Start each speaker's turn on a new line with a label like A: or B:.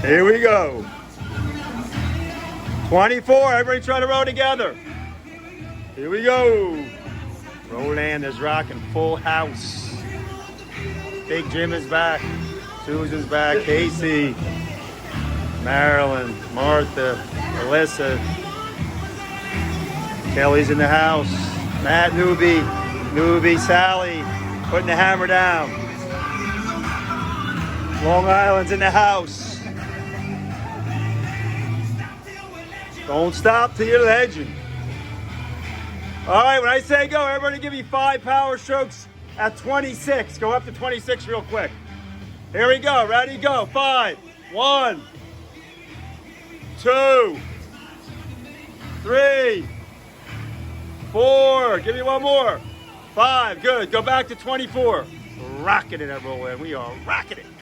A: Here we go. 24. Everybody try to row together. Here we go. Roland is rocking full house. Big Jim is back. Susan's back. Casey, Marilyn, Martha, Alyssa. Kelly's in the house. Matt, Newbie, Sally, putting the hammer down. Long Island's in the house. Don't stop till you're legend. All right, when I say go, everybody give me 5 power strokes at 26. Go up to 26 real quick. Here we go. Ready, go. 5. 1, 2, 3, 4. Give me one more. 5. Good. Go back to 24. Rocking it, everyone. We are rocking it.